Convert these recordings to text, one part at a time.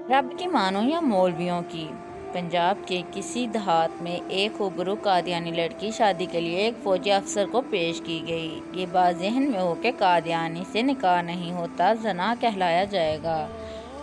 رب کی مانو یا مولویوں کی۔ پنجاب کے کسی دیہات میں ایک خوبرو قادیانی لڑکی شادی کے لیے ایک فوجی افسر کو پیش کی گئی۔ یہ بات ذہن میں ہو کہ قادیانی سے نکاح نہیں ہوتا، زنا کہلایا جائے گا۔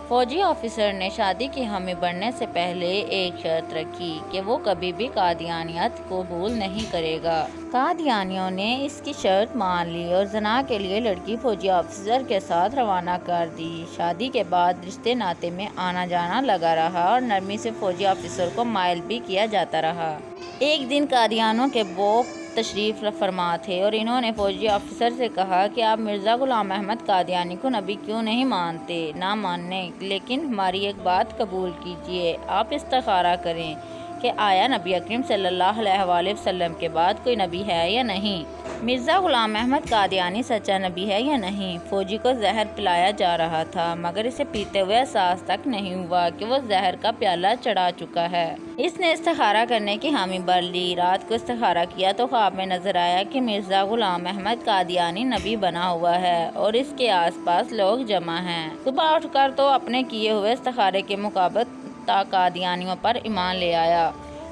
فوجی آفیسر نے شادی کی حامی بننے سے پہلے ایک شرط رکھی کہ وہ کبھی بھی قادیانیت قبول نہیں کرے گا۔ قادیانیوں نے اس کی شرط مان لی اور زنا کے لیے لڑکی فوجی آفیسر کے ساتھ روانہ کر دی۔ شادی کے بعد رشتے ناطے میں آنا جانا لگا رہا اور نرمی سے فوجی آفیسر کو مائل بھی کیا جاتا رہا۔ ایک دن قادیانیوں کے بوپ تشریف فرما تھے اور انہوں نے فوجی آفیسر سے کہا کہ آپ مرزا غلام احمد قادیانی کو نبی کیوں نہیں مانتے؟ نہ ماننے، لیکن ہماری ایک بات قبول کیجیے، آپ استخارہ کریں کہ آیا نبی اکرم صلی اللہ علیہ وآلہ وسلم کے بعد کوئی نبی ہے یا نہیں؟ مرزا غلام احمد قادیانی سچا نبی ہے یا نہیں؟ فوجی کو زہر پلایا جا رہا تھا مگر اسے پیتے ہوئے احساس تک نہیں ہوا کہ وہ زہر کا پیالہ چڑھا چکا ہے۔ اس نے استخارہ کرنے کی حامی بھر لی۔ رات کو استخارہ کیا تو خواب میں نظر آیا کہ مرزا غلام احمد قادیانی نبی بنا ہوا ہے اور اس کے آس پاس لوگ جمع ہیں۔ صبح اٹھ کر تو اپنے کیے ہوئے استخارے کے مطابق قادیانیوں پر ایمان لے آیا۔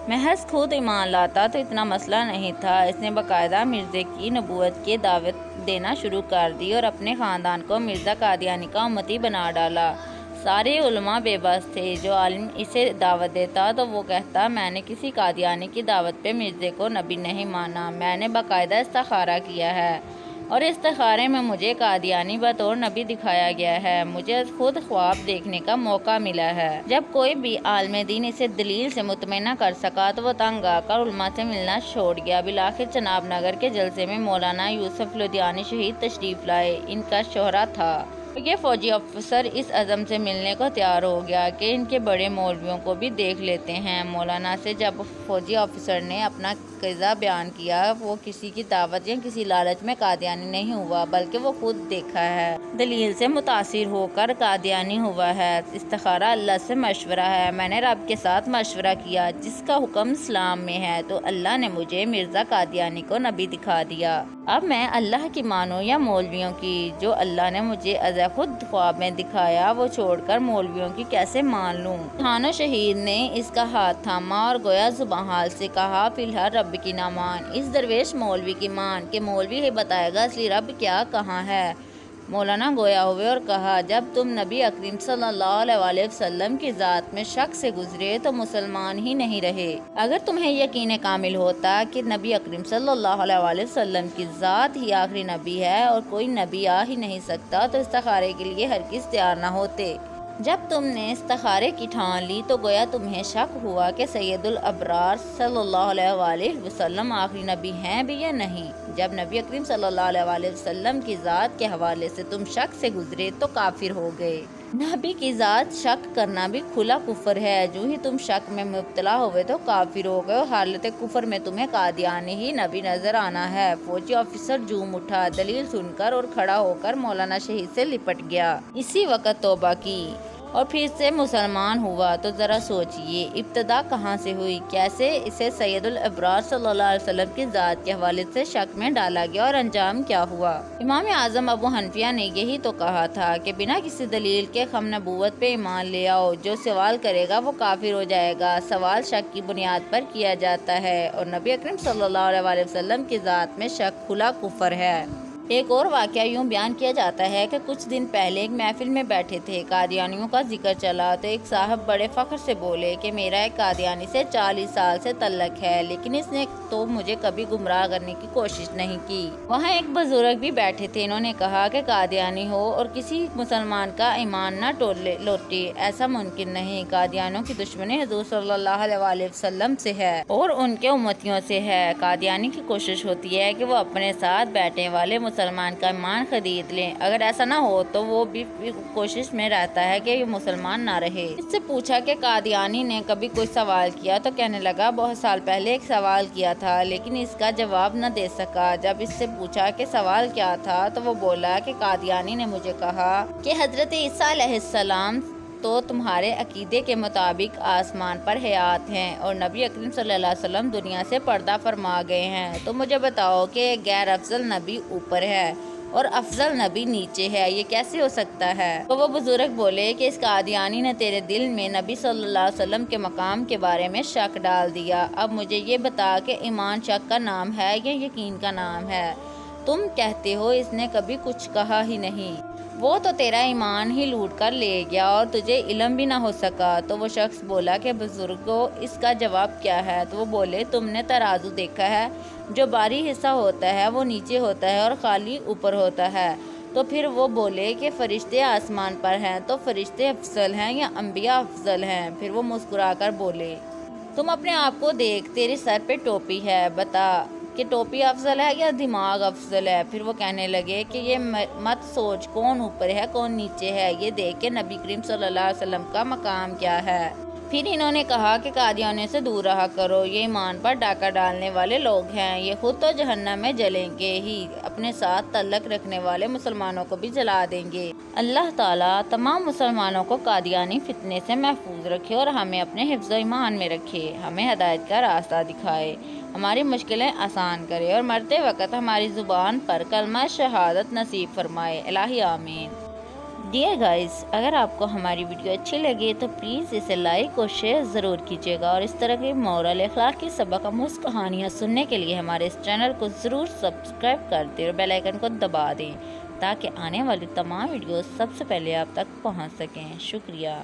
محض خود ایمان لاتا تو اتنا مسئلہ نہیں تھا، اس نے باقاعدہ مرزے کی نبوت کی دعوت دینا شروع کر دی اور اپنے خاندان کو مرزا قادیانی کا امتی بنا ڈالا۔ سارے علماء بے بس تھے۔ جو عالم اسے دعوت دیتا تو وہ کہتا میں نے کسی قادیانی کی دعوت پہ مرزے کو نبی نہیں مانا، میں نے باقاعدہ استخارہ کیا ہے اور استخارے میں مجھے قادیانی بطور نبی دکھایا گیا ہے، مجھے خود خواب دیکھنے کا موقع ملا ہے۔ جب کوئی بھی عالم دین اسے دلیل سے مطمئن نہ کر سکا تو وہ تنگ آ کر علماء سے ملنا چھوڑ گیا۔ بالآخر چناب نگر کے جلسے میں مولانا یوسف لدھیانی شہید تشریف لائے۔ ان کا شوہرہ تھا۔ یہ فوجی افسر اس عزم سے ملنے کو تیار ہو گیا کہ ان کے بڑے مولویوں کو بھی دیکھ لیتے ہیں۔ مولانا سے جب فوجی افسر نے اپنا قصہ بیان کیا، وہ کسی کی دعوت یا کسی لالچ میں قادیانی نہیں ہوا بلکہ وہ خود دیکھا ہے، دلیل سے متاثر ہو کر قادیانی ہوا ہے۔ استخارہ اللہ سے مشورہ ہے، میں نے رب کے ساتھ مشورہ کیا جس کا حکم اسلام میں ہے تو اللہ نے مجھے مرزا قادیانی کو نبی دکھا دیا۔ اب میں اللہ کی مانوں یا مولویوں کی؟ جو اللہ نے مجھے خود خواب میں دکھایا وہ چھوڑ کر مولویوں کی کیسے مان لوں؟ خانو شہید نے اس کا ہاتھ تھاما اور گویا زبان حال سے کہا فی الحال رب کی نہ مان، اس درویش مولوی کی مان کہ مولوی ہی بتائے گا اصلی رب کیا کہاں ہے۔ مولانا گویا ہوئے اور کہا جب تم نبی اکرم صلی اللہ علیہ وآلہ وسلم کی ذات میں شک سے گزرے تو مسلمان ہی نہیں رہے۔ اگر تمہیں یقین کامل ہوتا کہ نبی اکرم صلی اللہ علیہ وآلہ وسلم کی ذات ہی آخری نبی ہے اور کوئی نبی آ ہی نہیں سکتا تو استخارے کے لیے ہرگز تیار نہ ہوتے۔ جب تم نے استخارے کی ٹھان لی تو گویا تمہیں شک ہوا کہ سید الابرار صلی اللہ علیہ وآلہ وسلم آخری نبی ہیں بھی یا نہیں۔ جب نبی اکرم صلی اللہ علیہ وآلہ وسلم کی ذات کے حوالے سے تم شک سے گزرے تو کافر ہو گئے۔ نبی کی ذات شک کرنا بھی کھلا کفر ہے۔ جو ہی تم شک میں مبتلا ہوئے تو کافر ہو گئے اور حالت کفر میں تمہیں قادیانی ہی نبی نظر آنا ہے۔ فوجی آفیسر جھوم اٹھا دلیل سن کر اور کھڑا ہو کر مولانا شہید سے لپٹ گیا۔ اسی وقت توبہ کی اور پھر سے مسلمان ہوا تو ذرا سوچئے ابتدا کہاں سے ہوئی، کیسے اسے سید الابرار صلی اللہ علیہ وسلم کی ذات کے حوالے سے شک میں ڈالا گیا اور انجام کیا ہوا۔ امام اعظم ابو حنیفہ نے یہی تو کہا تھا کہ بنا کسی دلیل کے خم نبوت پہ ایمان لے آؤ، جو سوال کرے گا وہ کافر ہو جائے گا۔ سوال شک کی بنیاد پر کیا جاتا ہے اور نبی اکرم صلی اللہ علیہ وآلہ وسلم کی ذات میں شک کھلا کفر ہے۔ ایک اور واقعہ یوں بیان کیا جاتا ہے کہ کچھ دن پہلے ایک محفل میں بیٹھے تھے، قادیانیوں کا ذکر چلا تو ایک صاحب بڑے فخر سے بولے کہ میرا ایک قادیانی سے 40 سال سے تعلق ہے لیکن اس نے تو مجھے کبھی گمراہ کرنے کی کوشش نہیں کی۔ وہاں ایک بزرگ بھی بیٹھے تھے، انہوں نے کہا کہ قادیانی ہو اور کسی مسلمان کا ایمان نہ لوٹے، ایسا ممکن نہیں۔ قادیانیوں کی دشمنی حضور صلی اللہ علیہ وآلہ وسلم سے ہے اور ان کے امتیوں سے ہے۔ قادیانی کی کوشش ہوتی ہے کہ وہ اپنے ساتھ بیٹھنے والے مسلمان کا ایمان خرید لیں، اگر ایسا نہ ہو تو وہ بھی کوشش میں رہتا ہے کہ یہ مسلمان نہ رہے۔ اس سے پوچھا کہ قادیانی نے کبھی کوئی سوال کیا تو کہنے لگا بہت سال پہلے ایک سوال کیا تھا لیکن اس کا جواب نہ دے سکا۔ جب اس سے پوچھا کہ سوال کیا تھا تو وہ بولا کہ قادیانی نے مجھے کہا کہ حضرت عیسیٰ علیہ السلام تو تمہارے عقیدے کے مطابق آسمان پر حیات ہیں اور نبی اکرم صلی اللہ علیہ وسلم دنیا سے پردہ فرما گئے ہیں، تو مجھے بتاؤ کہ غیر افضل نبی اوپر ہے اور افضل نبی نیچے ہے، یہ کیسے ہو سکتا ہے؟ تو وہ بزرگ بولے کہ اس قادیانی نے تیرے دل میں نبی صلی اللہ علیہ وسلم کے مقام کے بارے میں شک ڈال دیا۔ اب مجھے یہ بتا کہ ایمان شک کا نام ہے یا یقین کا نام ہے؟ تم کہتے ہو اس نے کبھی کچھ کہا ہی نہیں، وہ تو تیرا ایمان ہی لوٹ کر لے گیا اور تجھے علم بھی نہ ہو سکا۔ تو وہ شخص بولا کہ بزرگوں اس کا جواب کیا ہے؟ تو وہ بولے تم نے ترازو دیکھا ہے، جو باری حصہ ہوتا ہے وہ نیچے ہوتا ہے اور خالی اوپر ہوتا ہے۔ تو پھر وہ بولے کہ فرشتے آسمان پر ہیں، تو فرشتے افضل ہیں یا انبیاء افضل ہیں؟ پھر وہ مسکرا کر بولے تم اپنے آپ کو دیکھ، تیرے سر پہ ٹوپی ہے، بتا کہ ٹوپی افضل ہے یا دماغ افضل ہے؟ پھر وہ کہنے لگے کہ یہ مت سوچ کون اوپر ہے کون نیچے ہے، یہ دیکھ کہ نبی کریم صلی اللہ علیہ وسلم کا مقام کیا ہے۔ پھر انہوں نے کہا کہ قادیانیوں سے دور رہا کرو، یہ ایمان پر ڈاکہ ڈالنے والے لوگ ہیں، یہ خود تو جہنم میں جلیں گے ہی، اپنے ساتھ تعلق رکھنے والے مسلمانوں کو بھی جلا دیں گے۔ اللہ تعالیٰ تمام مسلمانوں کو قادیانی فتنے سے محفوظ رکھے اور ہمیں اپنے حفظ و ایمان میں رکھے، ہمیں ہدایت کا راستہ دکھائے، ہماری مشکلیں آسان کرے اور مرتے وقت ہماری زبان پر کلمہ شہادت نصیب فرمائے، الہی آمین۔ ڈیئر گائز، اگر آپ کو ہماری ویڈیو اچھی لگے تو پلیز اسے لائک اور شیئر ضرور کیجیے گا، اور اس طرح کی مورل اخلاق کی سبق آموز کہانیاں سننے کے لیے ہمارے اس چینل کو ضرور سبسکرائب کر دیں اور بیل آئیکن کو دبا دیں تاکہ آنے والی تمام ویڈیوز سب سے پہلے آپ تک پہنچ سکیں۔ شکریہ۔